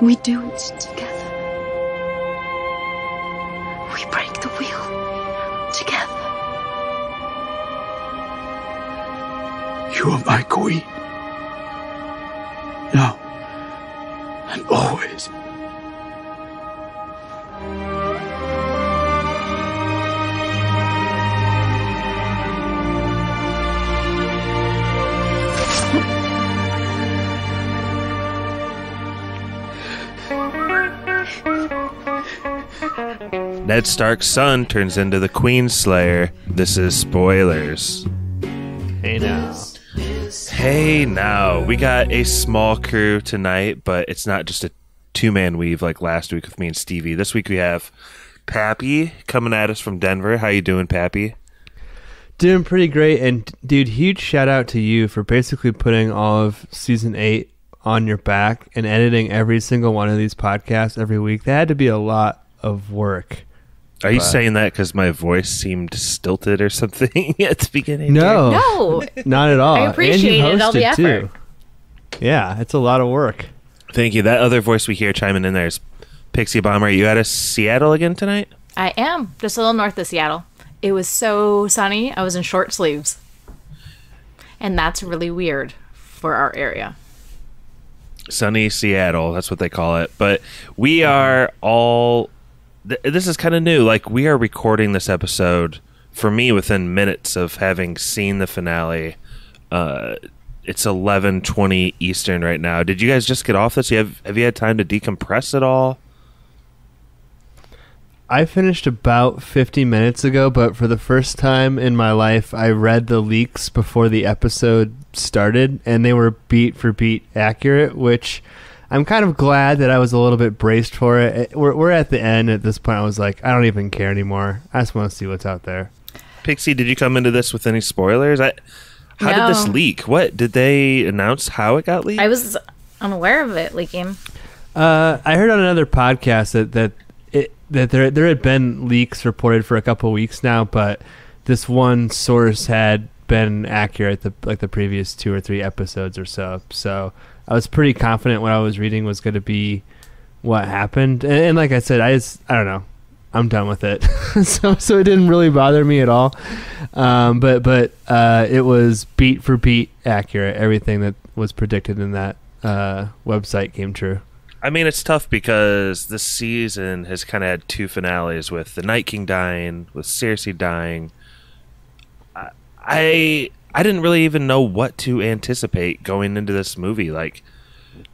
We do it together. We break the wheel together. You are my queen. Now and always. Ned Stark's son turns into the Queenslayer. This is spoilers. Hey now. Hey now. We got a small crew tonight, but it's not just a two-man weave like last week with me and Stevie. This week we have Pappy coming at us from Denver. How you doing, Pappy? Doing pretty great. And dude, huge shout out to you for basically putting all of season 8 on your back and editing every single one of these podcasts every week. That had to be a lot of work. Are you saying that because my voice seemed stilted or something at the beginning? No. No. Not at all. I appreciate and you all the hosted, effort. too. Yeah, it's a lot of work. Thank you. That other voice we hear chiming in there is Pixie Bomber. Are you out of Seattle again tonight? I am. Just a little north of Seattle. It was so sunny, I was in short sleeves. And that's really weird for our area. Sunny Seattle, that's what they call it. But we are all... this is kind of new. Like, we are recording this episode, for me, within minutes of having seen the finale. It's 11:20 Eastern right now. Did you guys just get off this? Have you had time to decompress at all? I finished about 50 minutes ago, but for the first time in my life, I read the leaks before the episode started, and they were beat for beat accurate, which I'm kind of glad that I was a little bit braced for it. We're at the end at this point. I was like, I don't even care anymore. I just want to see what's out there. Pixie, did you come into this with any spoilers? How did this leak? What did they announce? How it got leaked? I was unaware of it leaking. I heard on another podcast that there had been leaks reported for a couple weeks now, but this one source had been accurate the previous 2 or 3 episodes or so. So I was pretty confident what I was reading was going to be what happened. And like I said, I don't know. I'm done with it. so it didn't really bother me at all. But it was beat for beat accurate. Everything that was predicted in that website came true. I mean, it's tough because this season has kind of had 2 finales with the Night King dying, with Cersei dying. I didn't really even know what to anticipate going into this movie. Like,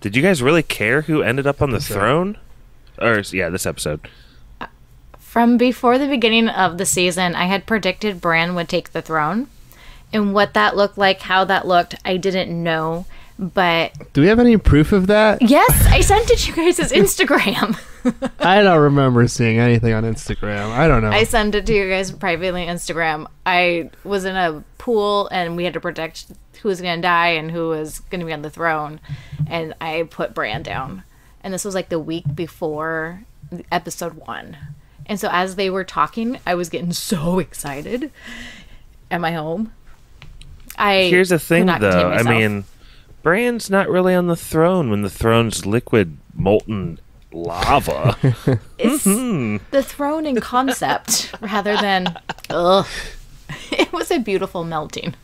did you guys really care who ended up on the throne? Or, yeah, this episode. From before the beginning of the season, I had predicted Bran would take the throne. And what that looked like, how that looked, I didn't know. But do we have any proof of that? Yes, I sent it to you guys' Instagram. I don't remember seeing anything on Instagram. I don't know. I sent it to you guys privately on Instagram. I was in a pool and we had to predict who was going to die and who was going to be on the throne. And I put Bran down. And this was like the week before episode 1. And so as they were talking, I was getting so excited at my home. Here's the thing, though. I mean, Bran's not really on the throne when the throne's liquid, molten lava. It's the throne in concept rather than, ugh. It was a beautiful melting.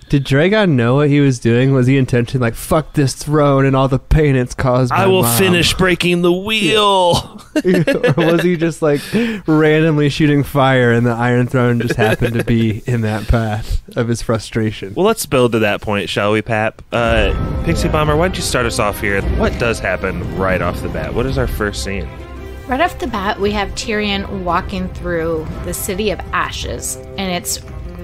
Did Drogon know what he was doing? Was he intentionally like, fuck this throne and all the pain it's caused my I will mom? finish breaking the wheel. Or was he just like randomly shooting fire and the Iron Throne just happened to be in that path of his frustration? Well, let's build to that point, shall we, Pap? Pixie Bomber, why don't you start us off here? What does happen right off the bat? What is our first scene? Right off the bat, we have Tyrion walking through the City of Ashes, and it's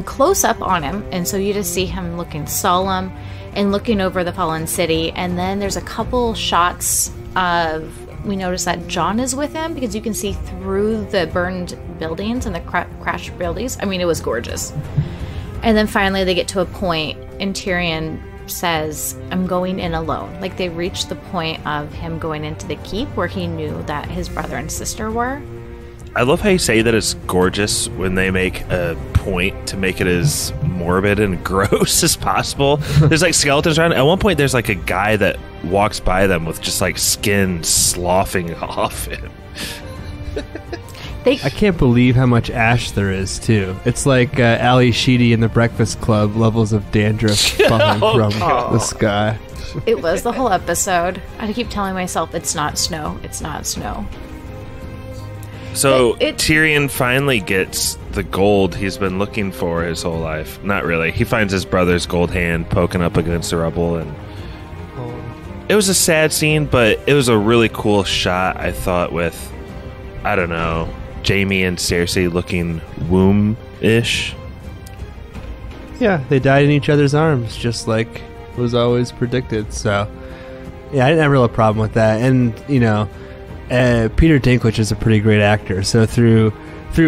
close up on him, and so you just see him looking solemn and looking over the fallen city. And then there's a couple shots of, we notice that Jon is with him because you can see through the burned buildings and the crashed buildings. I mean, it was gorgeous. And then finally they get to a point and Tyrion says, I'm going in alone. Like, they reached the point of him going into the keep where he knew that his brother and sister were. I love how you say that it's gorgeous when they make a point to make it as morbid and gross as possible. There's like skeletons around. At one point, there's like a guy that walks by them with just like skin sloughing off him. I can't believe how much ash there is, too. It's like Ali Sheedy in the Breakfast Club levels of dandruff falling from the sky. It was the whole episode. I keep telling myself, it's not snow. It's not snow. So Tyrion finally gets the gold he's been looking for his whole life. Not really. He finds his brother's gold hand poking up against the rubble, and it was a sad scene, but it was a really cool shot, I thought, with, I don't know, Jaime and Cersei looking womb-ish. Yeah, they died in each other's arms, just like was always predicted. So, yeah, I didn't have a real problem with that. And, you know, Peter Dinklage is a pretty great actor. So through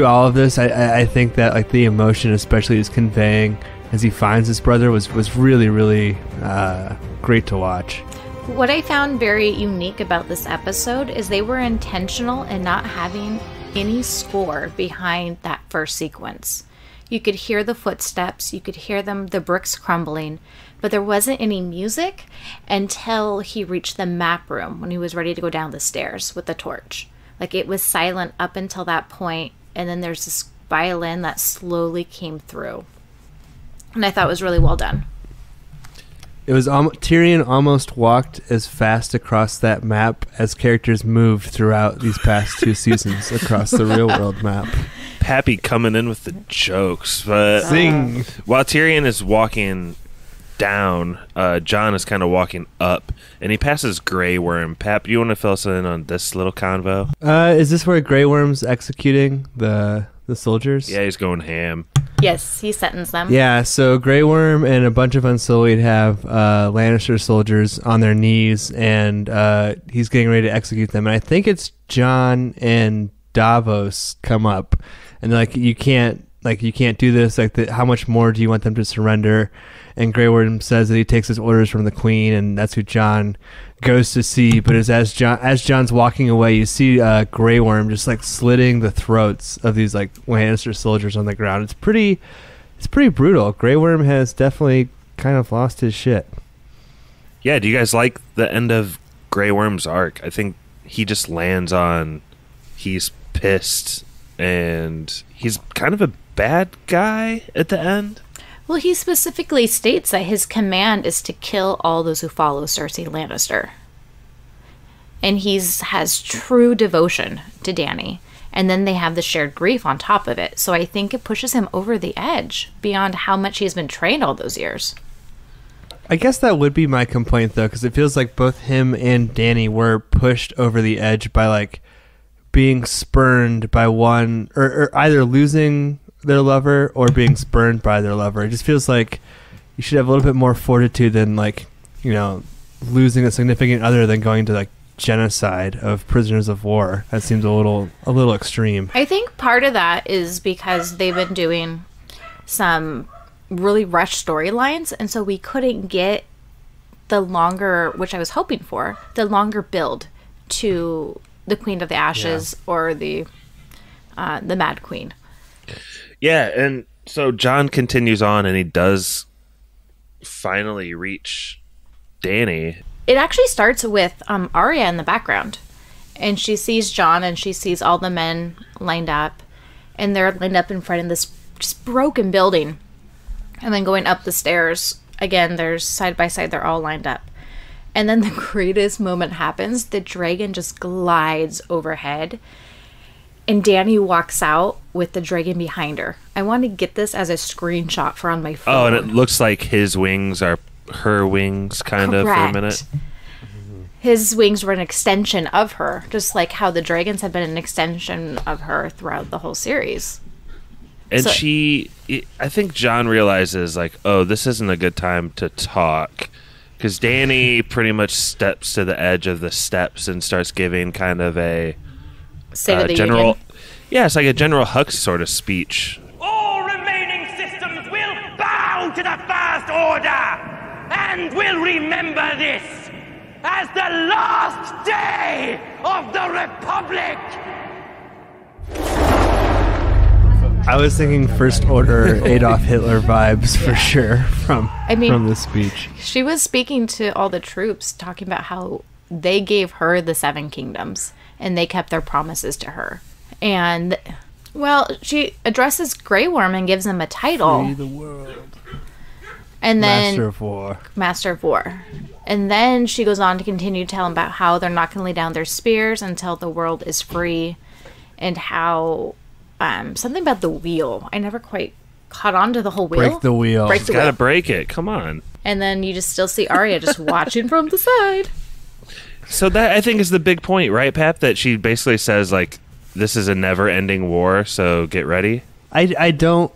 all of this, I think that like the emotion, especially he's conveying as he finds his brother, was really, really great to watch. What I found very unique about this episode is they were intentional in not having any score behind that first sequence. You could hear the footsteps, you could hear the bricks crumbling, but there wasn't any music until he reached the map room when he was ready to go down the stairs with the torch. Like, it was silent up until that point, and then there's this violin that slowly came through. And I thought it was really well done. It was Tyrion almost walked as fast across that map as characters moved throughout these past 2 seasons across the real world map. Pappy coming in with the jokes, but Sing. While Tyrion is walking down, Jon is kind of walking up, and he passes Grey Worm. Pap, you want to fill us in on this little convo? Is this where Grey Worm's executing the soldiers? Yeah, he's going ham. Yes, he sentenced them. Yeah, so Grey Worm and a bunch of Unsullied have Lannister soldiers on their knees, and he's getting ready to execute them. And I think it's Jon and Davos come up, and they're like, you can't do this. Like, how much more do you want them to surrender? And Grey Worm says that he takes his orders from the Queen, and that's who Jon goes to see. But as Jon's walking away, you see Grey Worm just like slitting the throats of these like Lannister soldiers on the ground. It's pretty brutal. Grey Worm has definitely kind of lost his shit. Yeah, do you guys like the end of Grey Worm's arc? I think he just lands on he's pissed and he's kind of a bad guy at the end. Well, he specifically states that his command is to kill all those who follow Cersei Lannister. And he has true devotion to Dany. And then they have the shared grief on top of it. So I think it pushes him over the edge beyond how much he's been trained all those years. I guess that would be my complaint, though, because it feels like both him and Dany were pushed over the edge by, like, being spurned by one, or either losing their lover or being spurned by their lover. It just feels like you should have a little bit more fortitude than, like, you know, losing a significant other than going to, like, genocide of prisoners of war. That seems a little extreme. I think part of that is because they've been doing some really rushed storylines, and so we couldn't get the longer, which I was hoping for, the longer build to the Queen of the Ashes or the Mad Queen. Yeah, and so Jon continues on, and he does finally reach Dany. It actually starts with Arya in the background, and she sees Jon, and she sees all the men lined up, and they're lined up in front of this just broken building, and then going up the stairs again. There's side by side, they're all lined up, and then the greatest moment happens. The dragon just glides overhead, and Dany walks out with the dragon behind her. I want to get this as a screenshot for on my phone. Oh, and it looks like his wings are her wings, kind of, for a minute. His wings were an extension of her, just like how the dragons had been an extension of her throughout the whole series. And I think Jon realizes, like, oh, this isn't a good time to talk, because Dany pretty much steps to the edge of the steps and starts giving kind of a State of the general Union. Yeah, it's like a General Hux sort of speech. All remaining systems will bow to the First Order, and will remember this as the last day of the Republic. I was thinking First Order Adolf Hitler vibes for sure from the speech. She was speaking to all the troops, talking about how they gave her the 7 kingdoms and they kept their promises to her. And, well, she addresses Grey Worm and gives him a title. Free the world. And then Master of War. Master of War. And then she goes on to continue to tell him about how they're not going to lay down their spears until the world is free. And how something about the wheel. I never quite caught on to the whole wheel. Break the wheel. Gotta break it. Come on. And then you just still see Arya just watching from the side. So that, I think, is the big point, right, Pap? That she basically says, like, this is a never-ending war, so get ready. I don't...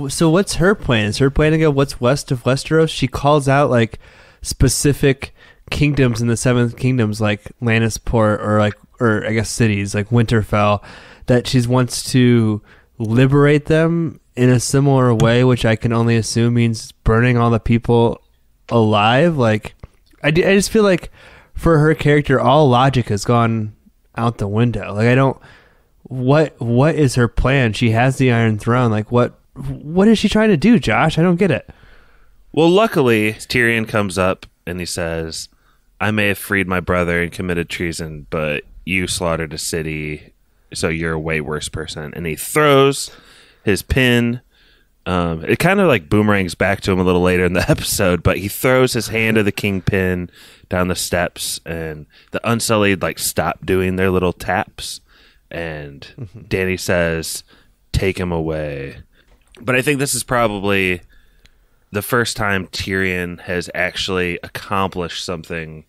So what's her plan? Is her plan to go what's west of Westeros? She calls out, like, specific kingdoms in the 7 kingdoms, like Lannisport, or I guess cities, like Winterfell, that she wants to liberate them in a similar way, which I can only assume means burning all the people alive. Like, I just feel like for her character, all logic has gone out the window. Like, I don't... What is her plan? She has the Iron Throne. Like, what is she trying to do, Josh? I don't get it. Well, luckily, Tyrion comes up and he says, I may have freed my brother and committed treason, but you slaughtered a city, so you're a way worse person. And he throws his pin. It kind of like boomerangs back to him a little later in the episode, but he throws his hand of the kingpin down the steps, and the Unsullied like stop doing their little taps, and Dany says, take him away. But I think this is probably the first time Tyrion has actually accomplished something,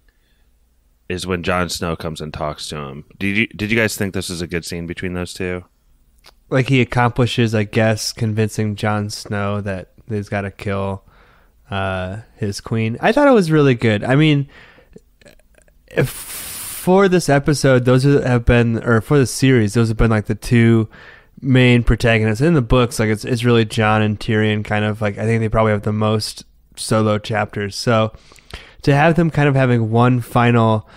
is when Jon Snow comes and talks to him. Did you guys think this was a good scene between those two? Like, he accomplishes, I guess, convincing Jon Snow that he's got to kill his queen. I thought it was really good. I mean, for this episode, for the series, those have been like the 2 main protagonists in the books. Like, it's really Jon and Tyrion, kind of like, I think they probably have the most solo chapters. So to have them kind of having one final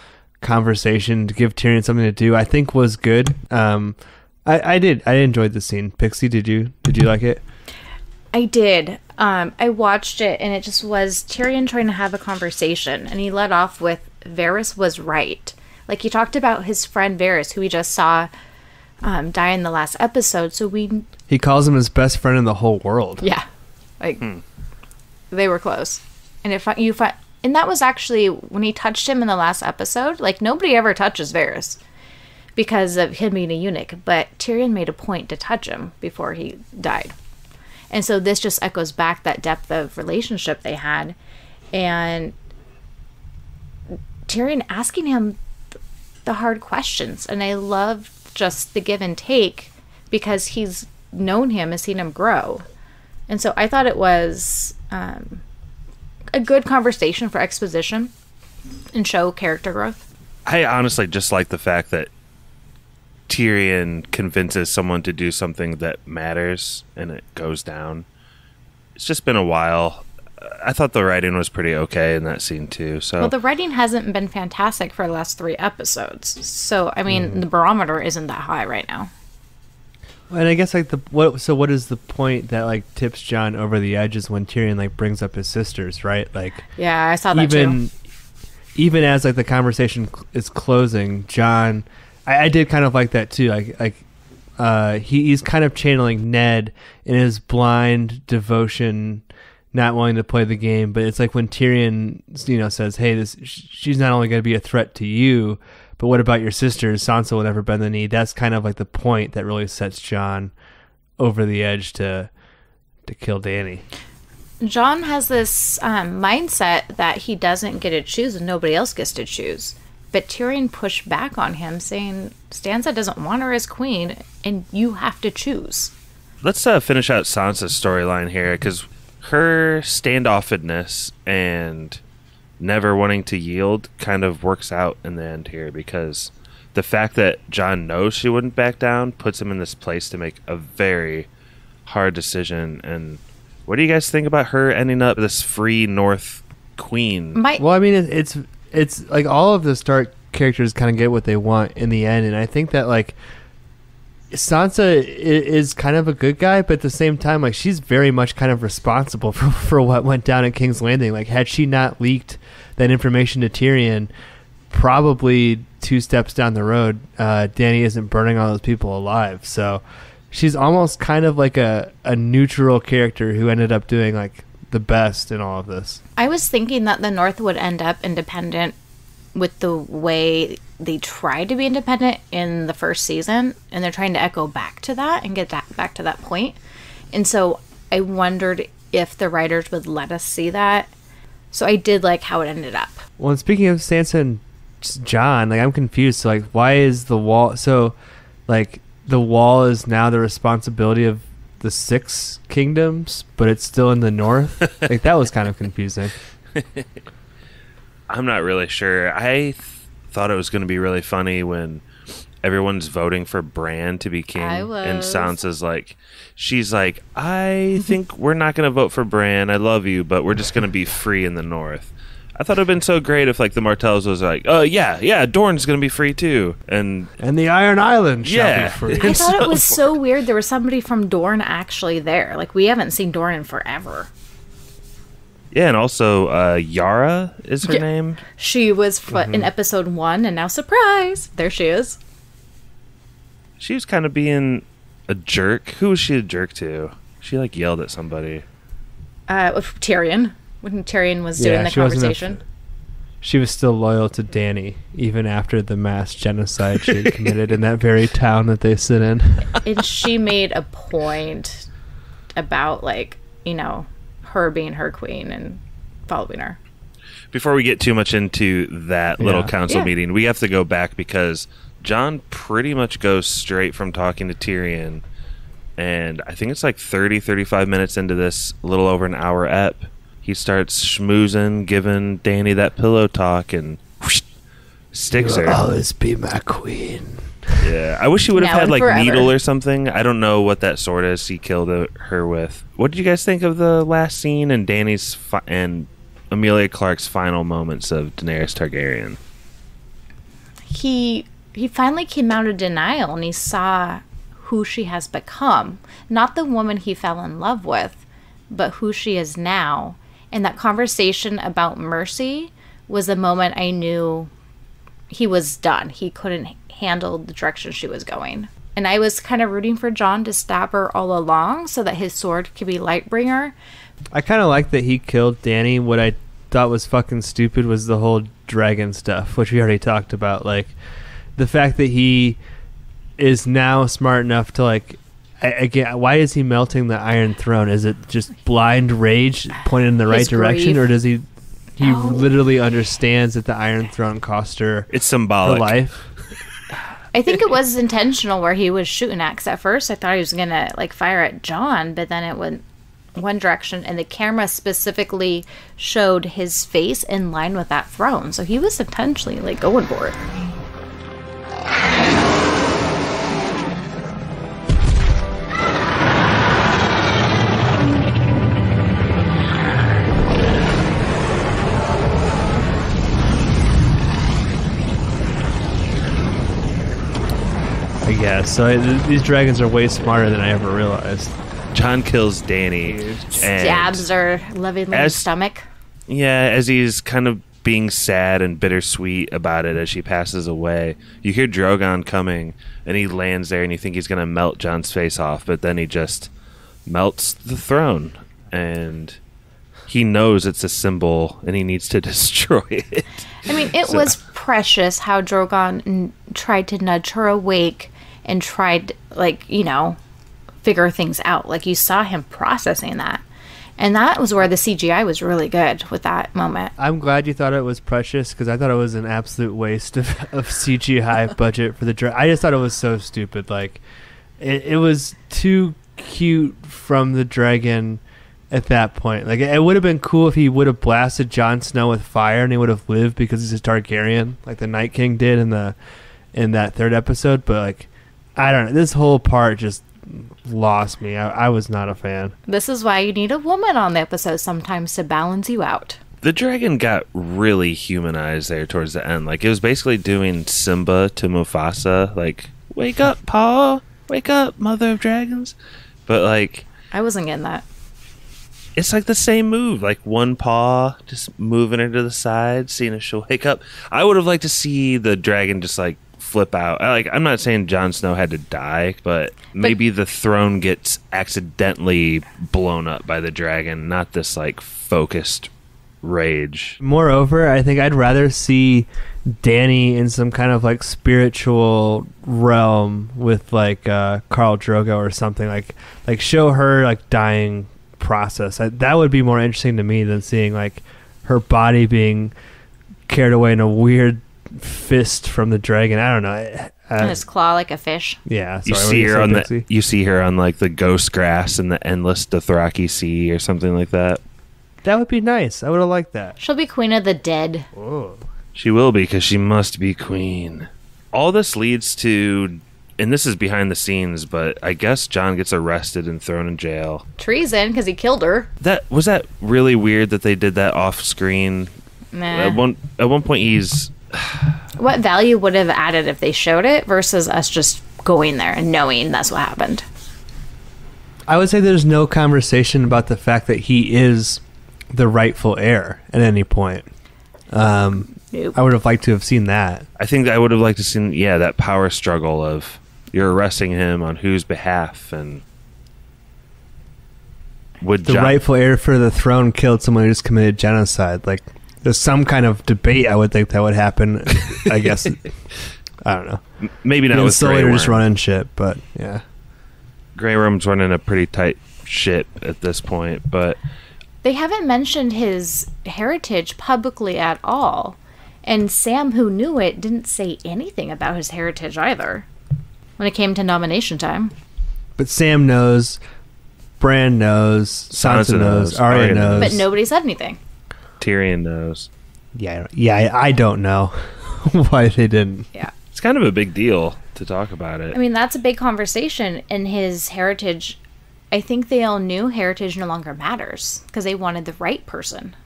conversation to give Tyrion something to do, I think was good. I enjoyed the scene. Pixie, did you like it? I did. I watched it, and it just was Tyrion trying to have a conversation, and he led off with Varys was right. Like, he talked about his friend Varys, who we just saw die in the last episode. So he calls him his best friend in the whole world. Yeah, like they were close. And and that was actually when he touched him in the last episode. Like, nobody ever touches Varys because of him being a eunuch, but Tyrion made a point to touch him before he died. And so this just echoes back that depth of relationship they had, and Tyrion asking him the hard questions. And I love just the give and take, because he's known him, has seen him grow. And so I thought it was a good conversation for exposition and show character growth. I honestly just like the fact that Tyrion convinces someone to do something that matters and it goes down. It's just been a while. I thought the writing was pretty okay in that scene too. So, well, the writing hasn't been fantastic for the last 3 episodes. So, I mean, the barometer isn't that high right now. And I guess like what is the point that like tips Jon over the edge is when Tyrion like brings up his sisters, right? Like, yeah, I saw that too. Even as like the conversation is closing, Jon, I did kind of like that too. He's kind of channeling Ned in his blind devotion, not wanting to play the game. But it's like when Tyrion, says, "Hey, she's not only going to be a threat to you, but what about your sisters? Sansa will never bend the knee." That's kind of like the point that really sets Jon over the edge to kill Dany. Jon has this mindset that he doesn't get to choose and nobody else gets to choose. But Tyrion pushed back on him, saying Sansa doesn't want her as queen, and you have to choose. Let's finish out Sansa's storyline here, because her standoffedness and never wanting to yield kind of works out in the end here, because the fact that Jon knows she wouldn't back down puts him in this place to make a very hard decision. And what do you guys think about her ending up this free North queen? Well, I mean, it's like all of the Stark characters kind of get what they want in the end, and I think that like Sansa is kind of a good guy, but at the same time, like, she's very much kind of responsible for what went down at King's Landing. Like, had she not leaked that information to Tyrion, probably 2 steps down the road, Dany isn't burning all those people alive. So she's almost kind of like a neutral character who ended up doing like the best in all of this. I was thinking that the North would end up independent with the way they tried to be independent in the first season, and they're trying to echo back to that and get that back to that point. And so I wondered if the writers would let us see that. So I did like how it ended up. Well, and speaking of Sansa and Jon, like, I'm confused. So, like, why is the wall... So, like, the wall is now the responsibility of the 6 kingdoms, but it's still in the north? Like, that was kind of confusing. I'm not really sure. I thought it was going to be really funny when everyone's voting for Bran to be king. And Sansa's like... She's like, I think we're not going to vote for Bran. I love you, but we're just going to be free in the north. I thought it would have been so great if, like, the Martells was like, oh, yeah, Dorne's going to be free, too. And the Iron Island shall be free. I thought it was so weird. There was somebody from Dorne actually there. Like, we haven't seen Dorne in forever. Yeah, and also Yara is her name. She was in episode 1, and now, surprise, there she is. She was kind of being a jerk. Who was she a jerk to? She, like, yelled at somebody. Tyrion. When Tyrion was doing the conversation. She was still loyal to Dany, even after the mass genocide she had committed in that very town that they sit in. And she made a point about, like, you know, her being her queen and following her. Before we get too much into that little council meeting, we have to go back because Jon pretty much goes straight from talking to Tyrion, and I think it's like 35 minutes into this, a little over an hour ep. He starts schmoozing, giving Dany that pillow talk, and whoosh, sticks her. Always be my queen. Yeah, I wish he would have had like forever. needle or something. I don't know what that sword is he killed her with. What did you guys think of the last scene and Dany's and Emilia Clarke's final moments of Daenerys Targaryen? He finally came out of denial, and he saw who she has become. Not the woman he fell in love with, but who she is now. And that conversation about mercy was the moment I knew he was done. He couldn't handle the direction she was going. And I was kind of rooting for Jon to stab her all along so that his sword could be Lightbringer. I kind of like that he killed Dany. What I thought was fucking stupid was the whole dragon stuff, which we already talked about. Like, the fact that he is now smart enough to, like, again, why is he melting the Iron Throne? Is it just blind rage pointed in the right direction, or does he literally understands that the Iron Throne cost her it's symbolic her life? I think it was intentional where he was shooting at, 'cause at first I thought he was gonna like fire at Jon, but then it went one direction, and the camera specifically showed his face in line with that throne, so he was intentionally like going for it. Yeah, so these dragons are way smarter than I ever realized. Jon kills Dany. Stabs her lovingly in the stomach. Yeah, as he's kind of being sad and bittersweet about it as she passes away, you hear Drogon coming, and he lands there, and you think he's going to melt Jon's face off, but then he just melts the throne, and he knows it's a symbol, and he needs to destroy it. I mean, it was precious how Drogon tried to nudge her awake and tried, like, you know, figure things out. Like, you saw him processing that. And that was where the CGI was really good with that moment. I'm glad you thought it was precious, because I thought it was an absolute waste of CGI budget for the dragon. I just thought it was so stupid. Like, it was too cute from the dragon at that point. Like, it would have been cool if he would have blasted Jon Snow with fire and he would have lived because he's a Targaryen, like the Night King did in that third episode. But, like, I don't know. This whole part just lost me. I was not a fan. This is why you need a woman on the episode sometimes to balance you out. The dragon got really humanized there towards the end. Like, it was basically doing Simba to Mufasa, like, wake up, Paw. Wake up, mother of dragons. But, like... I wasn't getting that. It's like the same move. Like, one paw, just moving her to the side, seeing if she'll wake up. I would have liked to see the dragon just, like, flip out. I'm not saying Jon Snow had to die, but maybe the throne gets accidentally blown up by the dragon, not this like focused rage. Moreover, I think I'd rather see Dany in some kind of like spiritual realm with like Khal Drogo or something, like show her like dying process. That would be more interesting to me than seeing like her body being carried away in a weird fist from the dragon. I don't know. And his claw like a fish. Yeah, you see her on like the ghost grass in the endless Dothraki sea or something like that. That would be nice. I would have liked that. She'll be queen of the dead. Whoa. She will be, because she must be queen. All this leads to, and this is behind the scenes, but I guess Jon gets arrested and thrown in jail. Treason, because he killed her. Was that really weird that they did that off screen? Nah. At one point he's... What value would have added if they showed it versus us just going there and knowing that's what happened? I would say there's no conversation about the fact that he is the rightful heir at any point. Nope. I would have liked to have seen that. I think I would have liked to see, that power struggle of you're arresting him on whose behalf, and would the rightful heir for the throne killed someone who just committed genocide. Like, there's some kind of debate I would think that would happen. I guess. I don't know. Maybe not with Grey Worm. Just running shit, but yeah. Grey Worm's running a pretty tight ship at this point, but... They haven't mentioned his heritage publicly at all. And Sam, who knew it, didn't say anything about his heritage either when it came to nomination time. But Sam knows, Bran knows, Sansa knows, Arya knows. But nobody said anything. Tyrion knows. Yeah, I don't know why they didn't. Yeah. It's kind of a big deal to talk about it. I mean, that's a big conversation in his heritage. I think they all knew heritage no longer matters because they wanted the right person.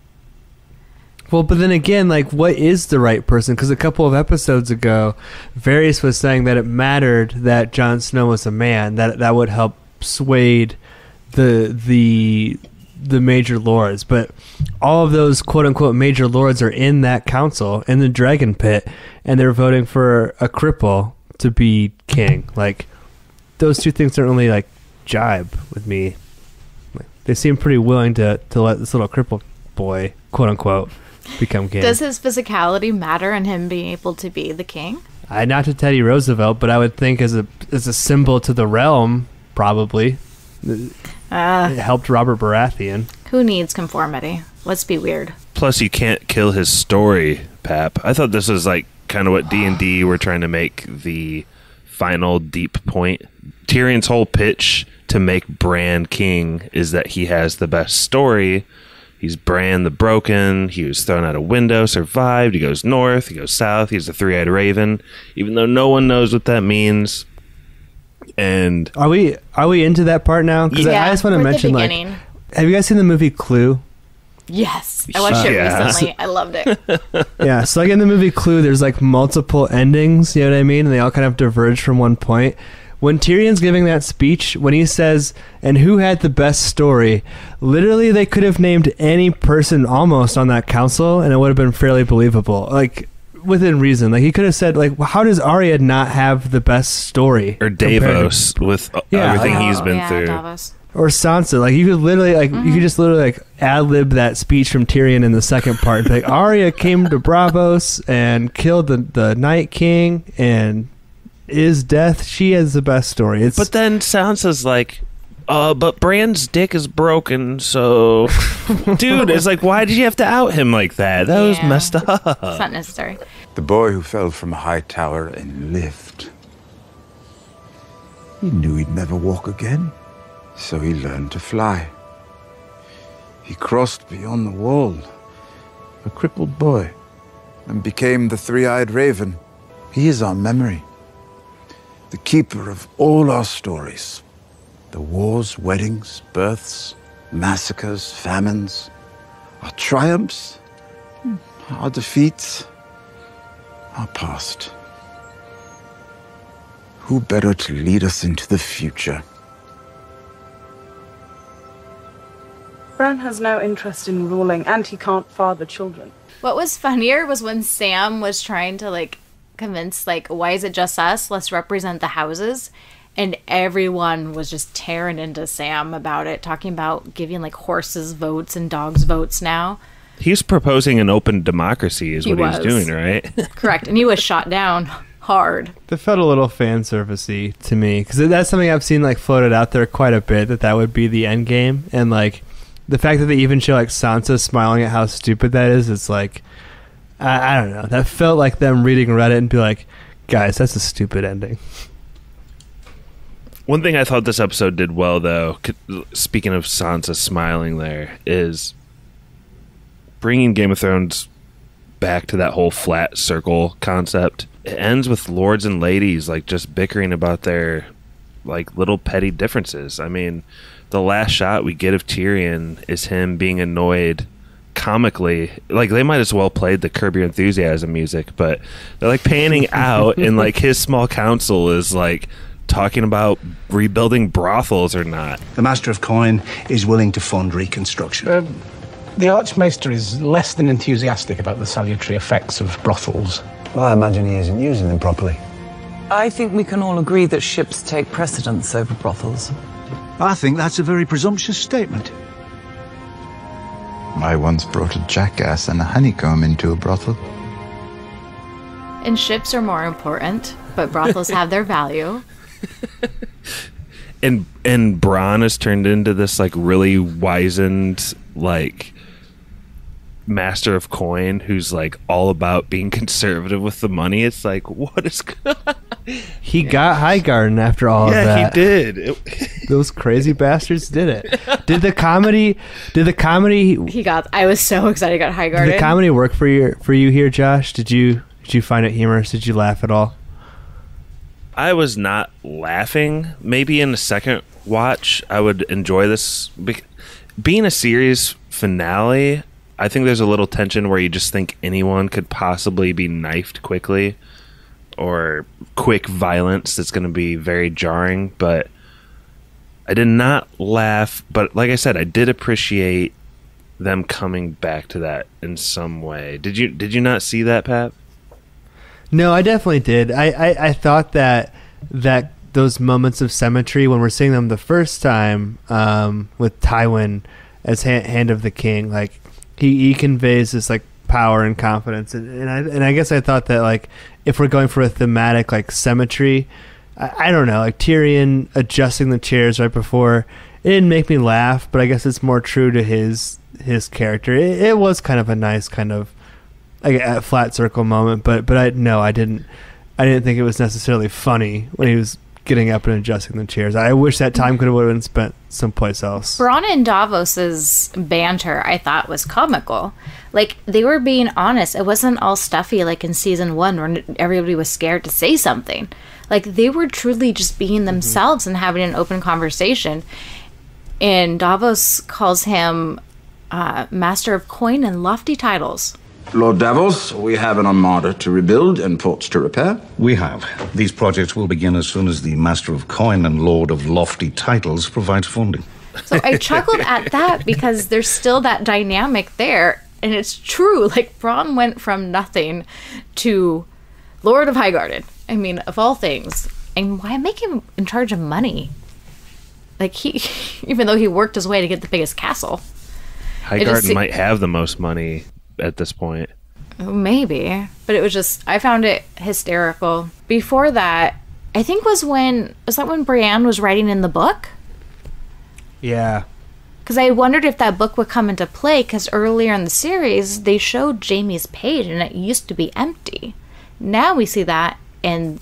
Well, but then again, like, what is the right person? Because a couple of episodes ago, Varys was saying that it mattered that Jon Snow was a man, that would help sway the major lords. But all of those quote-unquote major lords are in that council, in the Dragon Pit, and they're voting for a cripple to be king. Like, those two things don't really, like, jibe with me. Like, they seem pretty willing to let this little cripple boy, quote-unquote, become king. Does his physicality matter in him being able to be the king? Not to Teddy Roosevelt, but I would think as a symbol to the realm, probably. It helped Robert Baratheon. Who needs conformity? Let's be weird. Plus, you can't kill his story, Pap. I thought this was like kind of what D&D were trying to make the final deep point. Tyrion's whole pitch to make Bran king is that he has the best story. He's Bran the Broken. He was thrown out a window, survived. He goes north. He goes south. He's the three-eyed raven, even though no one knows what that means. And are we into that part now? Because I just want to mention, like, have you guys seen the movie Clue? Yes, I watched it recently. I loved it. Yeah, so like in the movie Clue, there's like multiple endings. You know what I mean? And they all kind of diverge from one point. When Tyrion's giving that speech, when he says, and who had the best story, literally they could have named any person almost on that council and it would have been fairly believable. Like, within reason. Like, he could have said, like, how does Arya not have the best story? Or Davos with everything he's been through. Davos. Or Sansa. Like, you could literally, like, you could just literally, like, ad-lib that speech from Tyrion in the second part. And be like, Arya came to Braavos and killed the Night King and... is death. She has the best story. But then Sansa's like, but Bran's dick is broken, so... Dude, it's like, why did you have to out him like that? That was messed up. It's not necessary. The boy who fell from a high tower and lived. He knew he'd never walk again, so he learned to fly. He crossed beyond the wall, a crippled boy, and became the three-eyed raven. He is our memory. The keeper of all our stories. The wars, weddings, births, massacres, famines, our triumphs, our defeats, our past. Who better to lead us into the future? Bran has no interest in ruling, and he can't father children. What was funnier was when Sam was trying to, like, convince, like, why is it just us? Let's represent the houses. And everyone was just tearing into Sam about it, talking about giving, like, horses votes and dogs votes now. He's proposing an open democracy is what he's doing, right? Correct. And he was shot down hard. That felt a little fan servicey to me, because that's something I've seen, like, floated out there quite a bit, that would be the end game. And, like, the fact that they even show, like, Sansa smiling at how stupid that is, it's like, I don't know. That felt like them reading Reddit and be like, guys, that's a stupid ending. One thing I thought this episode did well, though, speaking of Sansa smiling there, is bringing Game of Thrones back to that whole flat circle concept. It ends with lords and ladies, like, just bickering about their, like, little petty differences. I mean, the last shot we get of Tyrion is him being annoyed comically. Like, they might as well played the Curb Your Enthusiasm music, but they're, like, panning out, and, like, his small council is, like, talking about rebuilding brothels or not. The Master of Coin is willing to fund reconstruction. The Archmaester is less than enthusiastic about the salutary effects of brothels. Well, I imagine he isn't using them properly. I think we can all agree that ships take precedence over brothels. I think that's a very presumptuous statement. I once brought a jackass and a honeycomb into a brothel. And ships are more important, but brothels have their value. And Bran has turned into this, like, really wizened, like, master of coin who's, like, all about being conservative with the money. It's like, what is He got Highgarden after all of that. Yeah, he did. Those crazy bastards did it. Did the comedy I was so excited he got Highgarden. Did the comedy work for you here, Josh? Did you find it humorous? Did you laugh at all? I was not laughing. Maybe in the second watch, I would enjoy this. Being a series finale, I think there's a little tension where you just think anyone could possibly be knifed quickly, or quick violence that's going to be very jarring. But I did not laugh. But like I said, I did appreciate them coming back to that in some way. Did you not see that, Pap? No, I definitely did. I thought that those moments of symmetry when we're seeing them the first time with Tywin as Hand of the King, like he conveys this, like, power and confidence, and I guess I thought that, like, if we're going for a thematic, like, symmetry, I don't know, like Tyrion adjusting the chairs right before, it didn't make me laugh, but I guess it's more true to his character. It was kind of a nice kind of, like, a flat circle moment, but I didn't think it was necessarily funny when he was getting up and adjusting the chairs. I wish that time could have been spent someplace else. Bronn and Davos's banter, I thought, was comical. Like, they were being honest. It wasn't all stuffy like in season 1 where everybody was scared to say something. Like, they were truly just being themselves and having an open conversation. And Davos calls him Master of Coin and lofty titles. Lord Davos, we have an armada to rebuild and ports to repair. We have. These projects will begin as soon as the Master of Coin and Lord of Lofty Titles provides funding. So I chuckled at that because there's still that dynamic there. And it's true. Like, Bronn went from nothing to Lord of Highgarden. I mean, of all things. And why make him in charge of money? Like, even though he worked his way to get the biggest castle. Highgarden might have the most money at this point. Maybe. But it was just, I found it hysterical. Before that, I think was that when Brienne was writing in the book? Yeah. Because I wondered if that book would come into play, because earlier in the series, they showed Jaime's page, and it used to be empty. Now we see that, and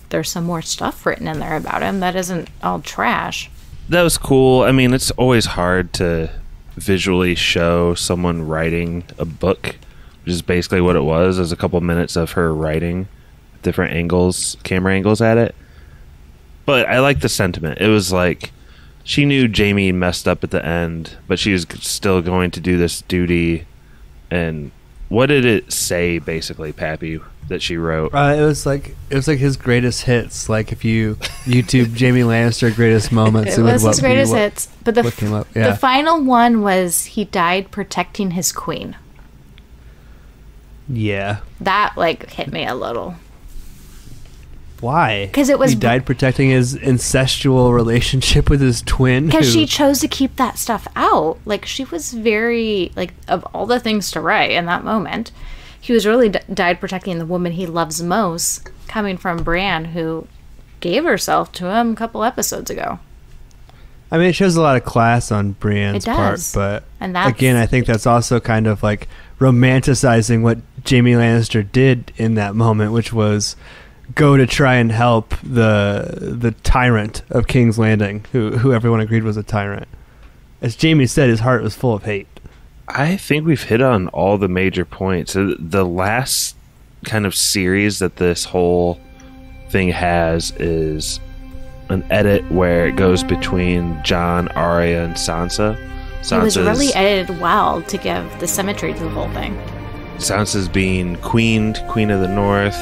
there's some more stuff written in there about him that isn't all trash. That was cool. I mean, it's always hard to visually show someone writing a book, which is basically what it was. There's a couple minutes of her writing, different angles, camera angles at it. But I like the sentiment. It was like she knew Jaime messed up at the end, but she was still going to do this duty and what did it say basically, Pappy, that she wrote? It was like his greatest hits. Like if you YouTube Jaime Lannister greatest moments, it was his greatest hits. But the final one was he died protecting his queen. Yeah, that like hit me a little. Why? Because it was he died protecting his incestual relationship with his twin. Because she chose to keep that stuff out. Like she was very like of all the things to write in that moment, he was really died protecting the woman he loves most, coming from Brienne, who gave herself to him a couple episodes ago. I mean, it shows a lot of class on Brienne's part, but again, I think that's also kind of like romanticizing what Jaime Lannister did in that moment, which was go to try and help the tyrant of King's Landing, who everyone agreed was a tyrant. As Jaime said, his heart was full of hate. I think we've hit on all the major points. The last kind of series that this whole thing has is an edit where it goes between Jon, Arya, and Sansa. It was really edited well to give the symmetry to the whole thing. Sansa's being Queen of the North.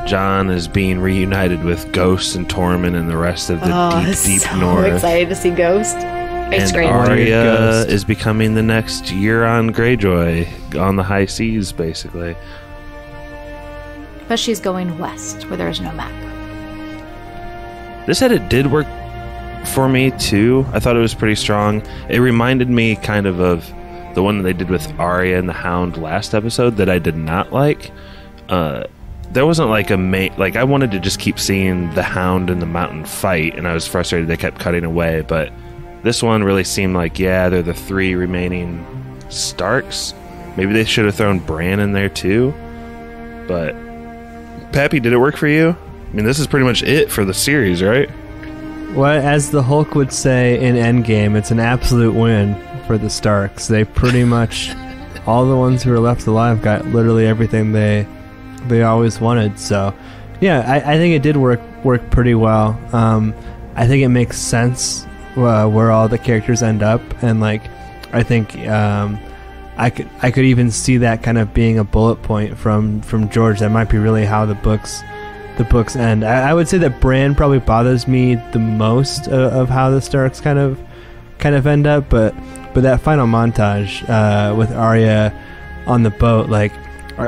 Jon is being reunited with Ghost and Tormund and the rest of the deep North. I'm excited to see Ghost. It's great. Arya is becoming the next Euron Greyjoy on the high seas, basically. But she's going west, where there's no map. This edit did work for me, too. I thought it was pretty strong. It reminded me kind of the one that they did with Arya and the Hound last episode that I did not like. There wasn't like I wanted to just keep seeing the Hound and the Mountain fight, and I was frustrated they kept cutting away, but this one really seemed like, yeah, they're the three remaining Starks. Maybe they should have thrown Bran in there too. But Pappy, did it work for you? I mean, this is pretty much it for the series, right? Well, as the Hulk would say in Endgame, it's an absolute win for the Starks. They pretty much, all the ones who were left alive got literally everything they always wanted. So yeah, I think it did work pretty well. I think it makes sense where all the characters end up, and like I think I could even see that kind of being a bullet point from George. That might be really how the books end. I would say that Bran probably bothers me the most of how the Starks kind of end up, but that final montage with Arya on the boat, like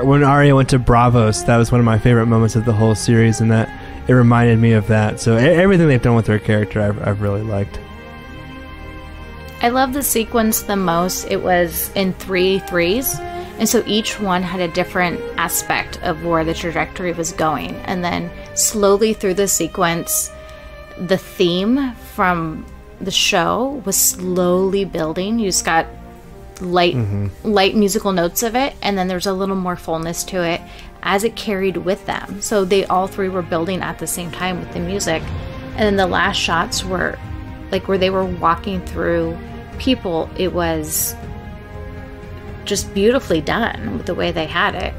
when Arya went to Bravos, that was one of my favorite moments of the whole series, and that it reminded me of that. So everything they've done with her character I've really liked. I love the sequence the most. It was in 3 threes, and so each one had a different aspect of where the trajectory was going, and then slowly through the sequence the theme from the show was slowly building. You just got light musical notes of it, and then there's a little more fullness to it as it carried with them. So they all three were building at the same time with the music, and then the last shots were like where they were walking through people. It was just beautifully done with the way they had it.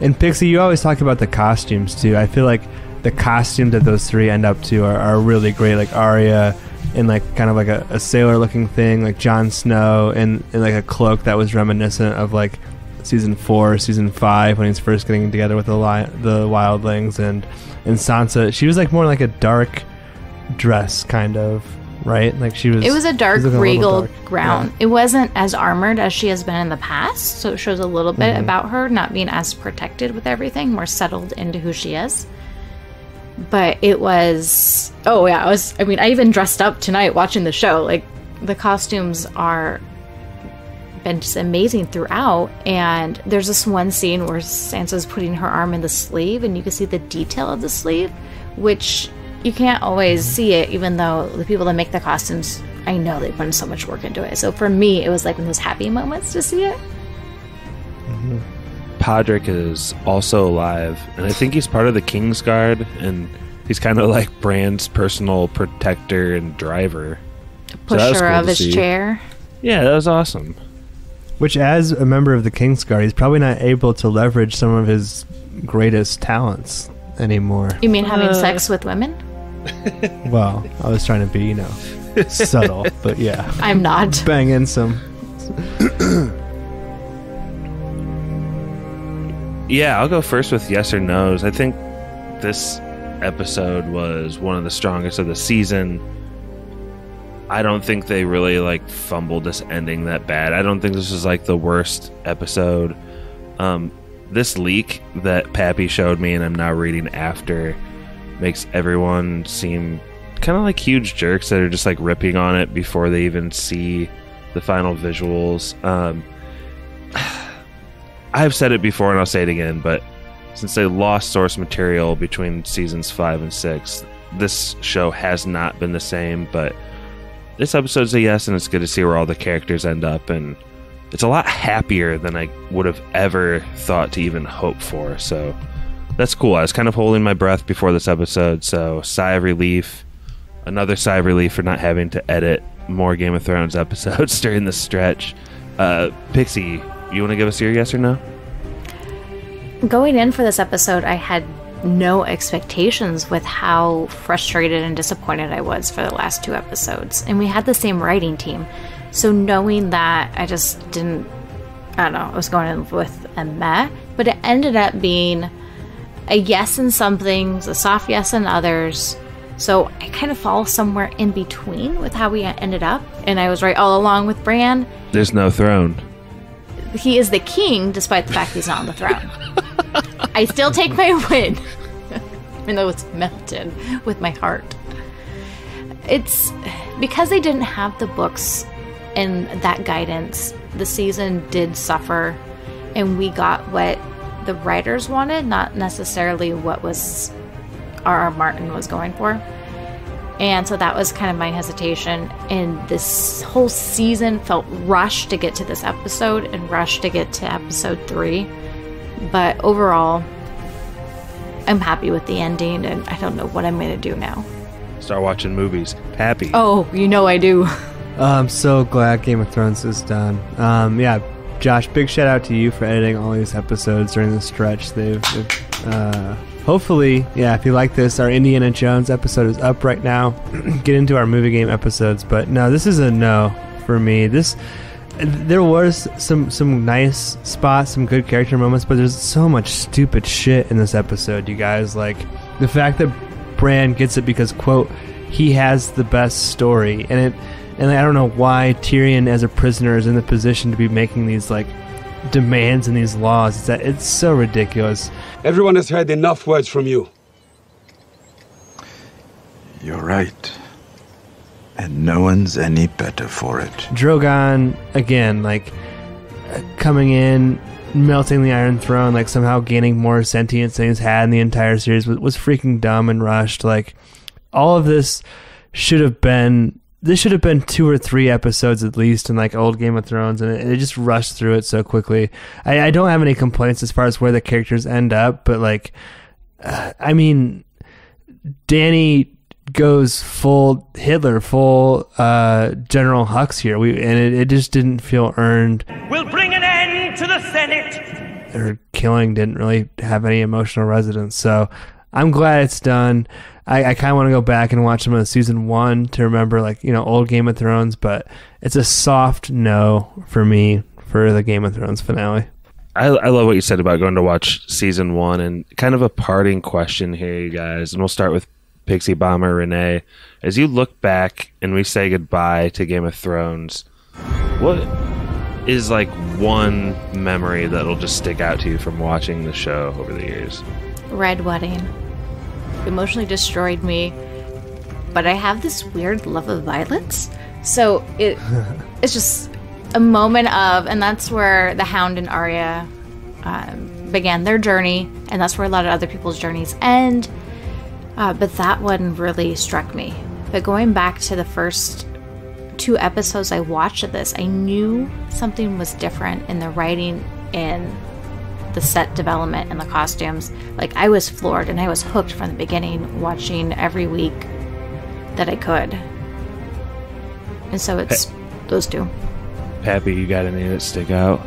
And Pixie, you always talk about the costumes too. I feel like the costumes that those three end up to are really great. Like Arya in like kind of like a sailor looking thing, like Jon Snow in like a cloak that was reminiscent of like season 4, season 5 when he's first getting together with the wildlings, and Sansa, she was like more like a dark dress kind of, right? Like she was. It was a dark regal gown. Yeah. It wasn't as armored as she has been in the past, so it shows a little bit about her not being as protected with everything, more settled into who she is. But it was, I even dressed up tonight watching the show. Like, the costumes are been just amazing throughout, and there's this one scene where Sansa's putting her arm in the sleeve, and you can see the detail of the sleeve, which you can't always see it, even though the people that make the costumes, I know they put in so much work into it. So for me, it was like one of those happy moments to see it. Podrick is also alive, and I think he's part of the Kingsguard, and he's kind of like Bran's personal protector and driver. Pusher cool of his chair. Yeah, that was awesome. Which, as a member of the Kingsguard, he's probably not able to leverage some of his greatest talents anymore. You mean having sex with women? Well, I was trying to be, subtle, but yeah. I'm not. Bang in some. Yeah, I'll go first with yes or no's. I think this episode was one of the strongest of the season. I don't think they really like fumbled this ending that bad. I don't think this is like the worst episode. This leak that Pappy showed me and I'm now reading after makes everyone seem kind of like huge jerks that are just like ripping on it before they even see the final visuals. I've said it before and I'll say it again, but since they lost source material between seasons 5 and 6, this show has not been the same. But this episode's a yes, and it's good to see where all the characters end up, and it's a lot happier than I would have ever thought to even hope for. So that's cool. I was kind of holding my breath before this episode, so sigh of relief. Another sigh of relief for not having to edit more Game of Thrones episodes during this stretch. Pixie, you want to give us your yes or no? Going in for this episode, I had no expectations with how frustrated and disappointed I was for the last 2 episodes. And we had the same writing team. So knowing that, I just didn't, I don't know, I was going in with a meh. But it ended up being a yes in some things, a soft yes in others. So I kind of fall somewhere in between with how we ended up. And I was right all along with Bran. There's no throne. He is the king, despite the fact he's not on the throne. I still take my win, even though it's melted with my heart. It's because they didn't have the books and that guidance. The season did suffer, and we got what the writers wanted, not necessarily what was R.R. Martin was going for. And so that was kind of my hesitation. And this whole season felt rushed to get to this episode and rushed to get to episode 3. But overall, I'm happy with the ending, and I don't know what I'm going to do now. Start watching movies. Happy. Oh, you know I do. I'm so glad Game of Thrones is done. Yeah, Josh, big shout out to you for editing all these episodes during the stretch. They've hopefully, yeah, if you like this, our Indiana Jones episode is up right now. Get into our movie game episodes. But no, this is a no for me. There was some nice spots, some good character moments, but there's so much stupid shit in this episode, you guys. Like, the fact that Bran gets it because, quote, he has the best story. And I don't know why Tyrion as a prisoner is in the position to be making these, like, demands and these laws. It's so ridiculous. Everyone has heard enough words from you. You're right. And no one's any better for it. Drogon, again, like, coming in, melting the Iron Throne, like, somehow gaining more sentience than he's had in the entire series was freaking dumb and rushed. Like, all of this should have been 2 or 3 episodes at least in, like, old Game of Thrones, and it just rushed through it so quickly. I don't have any complaints as far as where the characters end up, but, like, I mean, Dany goes full Hitler, full General Hux here, and it just didn't feel earned. We'll bring an end to the Senate. Her killing didn't really have any emotional resonance, so I'm glad it's done. I kind of want to go back and watch some of the season 1 to remember, like, you know, old Game of Thrones, but it's a soft no for me for the Game of Thrones finale. I love what you said about going to watch season 1, and kind of a parting question here, you guys, and we'll start with Pixie Bomber Renee. As you look back and we say goodbye to Game of Thrones, what is, like, one memory that'll just stick out to you from watching the show over the years? Red Wedding. Emotionally destroyed me, but I have this weird love of violence, so it's just a moment of, and that's where the Hound and Arya began their journey, and that's where a lot of other people's journeys end. But that one really struck me. But going back to the first 2 episodes I watched of this, I knew something was different in the writing and the set development and the costumes. Like, I was floored, and I was hooked from the beginning, watching every week that I could. And so it's those 2. Pappy, you got any that stick out?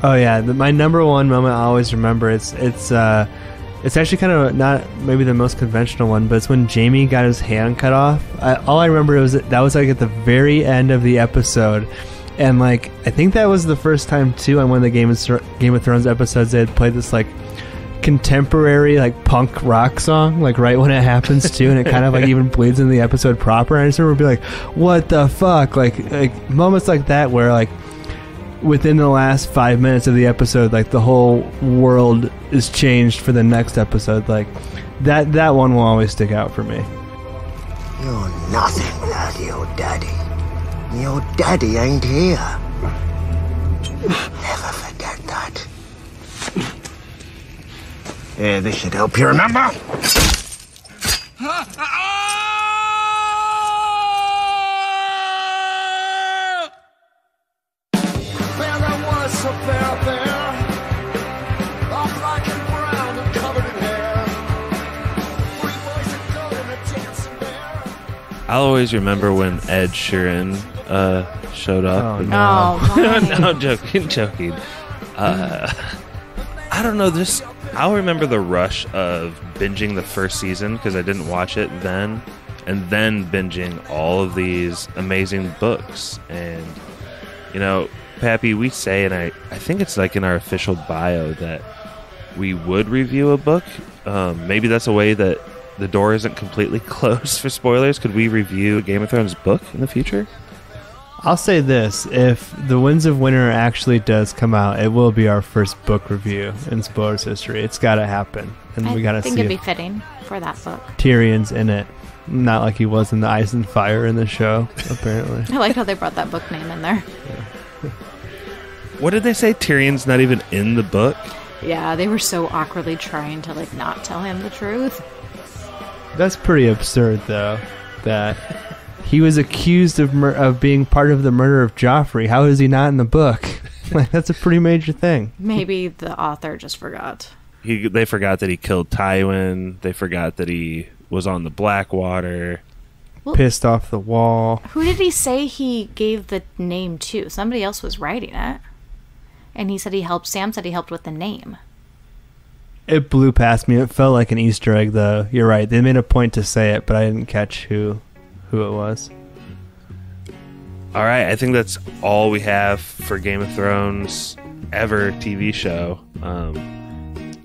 Oh yeah, my number one moment I always remember. It's actually kind of not maybe the most conventional one, but it's when Jaime got his hand cut off. All I remember was that was like at the very end of the episode, And like, I think that was the first time too on one of the Game of Thrones episodes they had played this like contemporary like punk rock song like right when it happens too, and it kind of like even bleeds in the episode proper. And I just remember being like, what the fuck, like moments like that where like within the last 5 minutes of the episode, like the whole world is changed for the next episode. Like that one will always stick out for me. You're nothing without your daddy. Your daddy ain't here. Never forget that. Yeah, this should help you remember. I'll always remember when Ed Sheeran showed up. Oh, no. No, joking. I don't know, I'll remember the rush of binging the first season because I didn't watch it then, and then binging all of these amazing books. And, you know, Pappy, we say, and I think it's like in our official bio that we would review a book. Maybe that's a way that the door isn't completely closed for spoilers. Could we review a Game of Thrones book in the future? I'll say this, if The Winds of Winter actually does come out, it will be our first book review in Spoilers history. It's got to happen. And we got to see I think it'd be fitting for that book. Tyrion's in it. Not like he was in the Ice and Fire in the show, apparently. I like how they brought that book name in there. What did they say? Tyrion's not even in the book? Yeah, they were so awkwardly trying to like not tell him the truth. That's pretty absurd, though, that he was accused of being part of the murder of Joffrey. How is he not in the book? Like, that's a pretty major thing. Maybe the author just forgot. They forgot that he killed Tywin. They forgot that he was on the Blackwater. Well, pissed off the wall. Who did he say he gave the name to? Somebody else was writing it. And he said he helped. Sam said he helped with the name. It blew past me. It felt like an Easter egg, though. You're right. They made a point to say it, but I didn't catch who it was. All right, I think that's all we have for Game of Thrones ever TV show.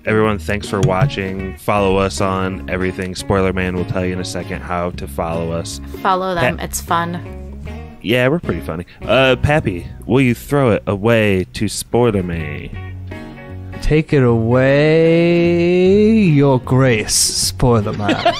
Everyone, thanks for watching. Follow us on everything. Spoiler Man will tell you in a second how to follow us. Follow them. It's fun. Yeah, we're pretty funny. Pappy, will you throw it away to Spoiler Man? Take it away, Your Grace, Spoiler Man.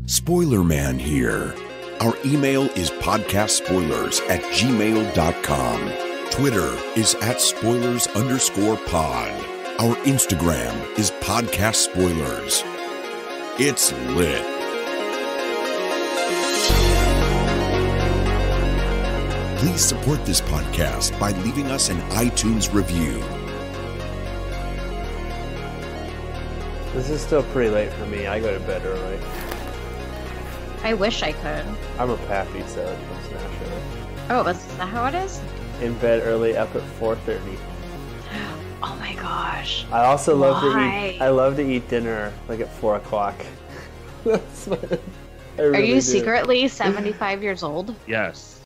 Spoiler Man here. Our email is podcastspoilers@gmail.com. Twitter is @spoilers_pod. Our Instagram is podcast spoilers. It's lit. Please support this podcast by leaving us an iTunes review. This is still pretty late for me. I go to bed early. I wish I could. I'm a Pappy, so it comes naturally. Oh, is that how it is? In bed early, up at 4:30. Oh my gosh. I also love to Why? eat. I love to eat dinner like at 4 o'clock. That's what I really Are you do. secretly 75 years old? Yes.